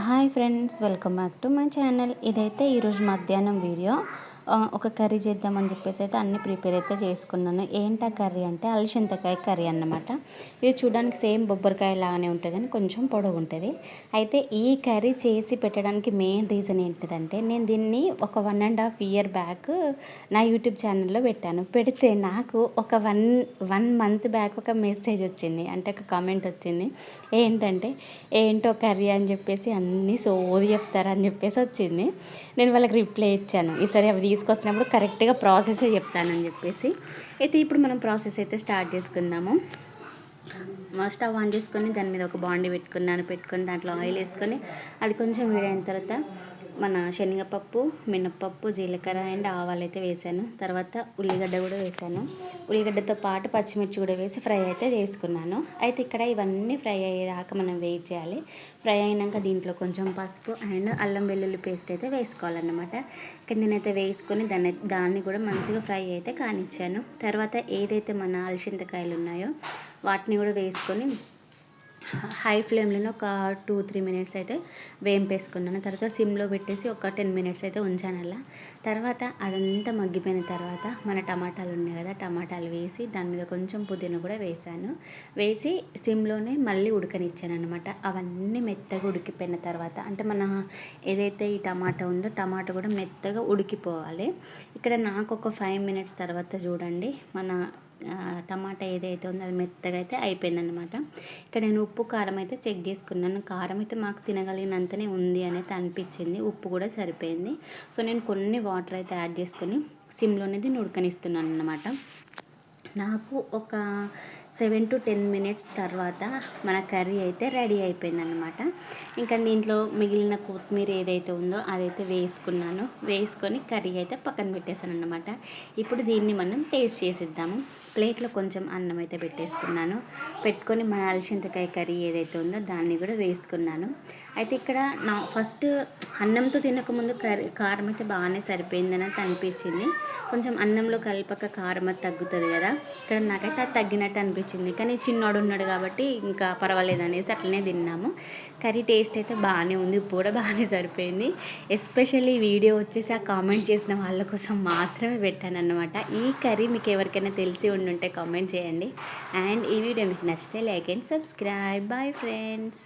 Hi friends, welcome back to my channel. ఇదైతే ఈరోజు మధ్యాహ్నం వీడియో. ఒక కర్రీ చేద్దామని చెప్పేసి అయితే అన్నీ ప్రిపేర్ అయితే చేసుకున్నాను. ఏంటా కర్రీ అంటే అలసందకాయ కర్రీ అన్నమాట. ఇది చూడడానికి సేమ్ బొబ్బరికాయ లాగానే ఉంటుంది కానీ కొంచెం పొడవు ఉంటుంది. అయితే ఈ కర్రీ చేసి పెట్టడానికి మెయిన్ రీజన్ ఏంటిదంటే, నేను దీన్ని ఒక 1.5 ఇయర్ బ్యాక్ నా యూట్యూబ్ ఛానల్లో పెట్టాను. పెడితే నాకు ఒక వన్ మంత్ బ్యాక్ ఒక మెసేజ్ వచ్చింది, అంటే ఒక కామెంట్ వచ్చింది. ఏంటంటే, ఏంటో కర్రీ అని చెప్పేసి అన్నీ సోది చెప్తారని చెప్పేసి వచ్చింది. నేను వాళ్ళకి రిప్లై ఇచ్చాను, ఈసారి అవి తీసుకొచ్చినప్పుడు కరెక్ట్గా ప్రాసెసే చెప్తానని చెప్పేసి. అయితే ఇప్పుడు మనం ప్రాసెస్ అయితే స్టార్ట్ చేసుకుందాము. స్టవ్ ఆన్ చేసుకొని దాని మీద ఒక బాండీ పెట్టుకొని దాంట్లో ఆయిల్ వేసుకొని అది కొంచెం వేడైన తర్వాత మన శనగపప్పు, మినప్పప్పు, జీలకర్ర అండ్ ఆవాలు అయితే వేసాను. తర్వాత ఉల్లిగడ్డ కూడా వేసాను. ఉల్లిగడ్డతో పాటు పచ్చిమిర్చి కూడా వేసి ఫ్రై అయితే చేసుకున్నాను. అయితే ఇక్కడ ఇవన్నీ ఫ్రై అయ్యేదాకా మనం వెయిట్ చేయాలి. ఫ్రై అయినాక దీంట్లో కొంచెం పసుపు అండ్ అల్లం వెల్లుల్లి పేస్ట్ అయితే వేసుకోవాలన్నమాట. ఇక్కడ నేనైతే వేసుకొని దాన్ని కూడా మంచిగా ఫ్రై అయితే కానిచ్చాను. తర్వాత ఏదైతే మన అలసందకాయలు ఉన్నాయో వాటిని కూడా వేసుకొని హై ఫ్లేమ్లో ఒక 2-3 మినిట్స్ అయితే వేంపేసుకున్నాను. తర్వాత సిమ్లో పెట్టేసి ఒక 10 మినిట్స్ అయితే ఉంచాను అలా. తర్వాత అదంతా మగ్గిపోయిన తర్వాత మన టమాటాలు ఉన్నాయి కదా, టమాటాలు వేసి దాని మీద కొంచెం పుదీనా కూడా వేసి సిమ్లోనే మళ్ళీ ఉడకనిచ్చాను అనమాట. అవన్నీ మెత్తగా ఉడికిపోయిన తర్వాత, అంటే మన ఏదైతే ఈ టమాటా ఉందో టమాటా కూడా మెత్తగా ఉడికిపోవాలి. ఇక్కడ నాకు ఒక 5 మినిట్స్ తర్వాత చూడండి, మన టమాటా ఏదైతే ఉందో అది మెత్తగా అయితే అయిపోయిందనమాట. ఇక్కడ నేను ఉప్పు కారం అయితే చెక్ చేసుకున్నాను. కారం అయితే మాకు తినగలిగినంతనే ఉంది అనేది అనిపించింది. ఉప్పు కూడా సరిపోయింది. సో నేను కొన్ని వాటర్ అయితే యాడ్ చేసుకొని సిమ్లోనే దీన్ని ఉడకనిస్తున్నాను అనమాట. నాకు ఒక 7-10 మినిట్స్ తర్వాత మన కర్రీ అయితే రెడీ అయిపోయిందనమాట. ఇంకా దీంట్లో మిగిలిన కొత్తిమీర ఏదైతే ఉందో అదైతే వేసుకొని కర్రీ అయితే పక్కన పెట్టేశాను అనమాట. ఇప్పుడు దీన్ని మనం టేస్ట్ చేసిద్దాము. ప్లేట్లో కొంచెం అన్నం అయితే పెట్టుకొని మన అలసందకాయ కర్రీ ఏదైతే ఉందో దాన్ని కూడా వేసుకున్నాను. అయితే ఇక్కడ నా ఫస్ట్ అన్నంతో తినకముందు కారం అయితే బాగానే సరిపోయిందని అయితే అనిపించింది. కొంచెం అన్నంలో కలిపక కారం అది తగ్గుతుంది కదా, ఇక్కడ నాకైతే అది తగ్గినట్టు అనిపించింది. కానీ చిన్నోడు ఉన్నాడు కాబట్టి ఇంకా పర్వాలేదు అనేసి అట్లనే తిన్నాము. కర్రీ టేస్ట్ అయితే బాగానే ఉంది, ఉప్పు కూడా బాగానే సరిపోయింది. ఎస్పెషల్లీ వీడియో వచ్చేసి ఆ కామెంట్ చేసిన వాళ్ళ కోసం మాత్రమే పెట్టాను అన్నమాట. ఈ కర్రీ మీకు ఎవరికైనా తెలిసి ఉండుంటే కామెంట్ చేయండి. అండ్ ఈ వీడియో మీకు నచ్చితే like and subscribe. Bye friends.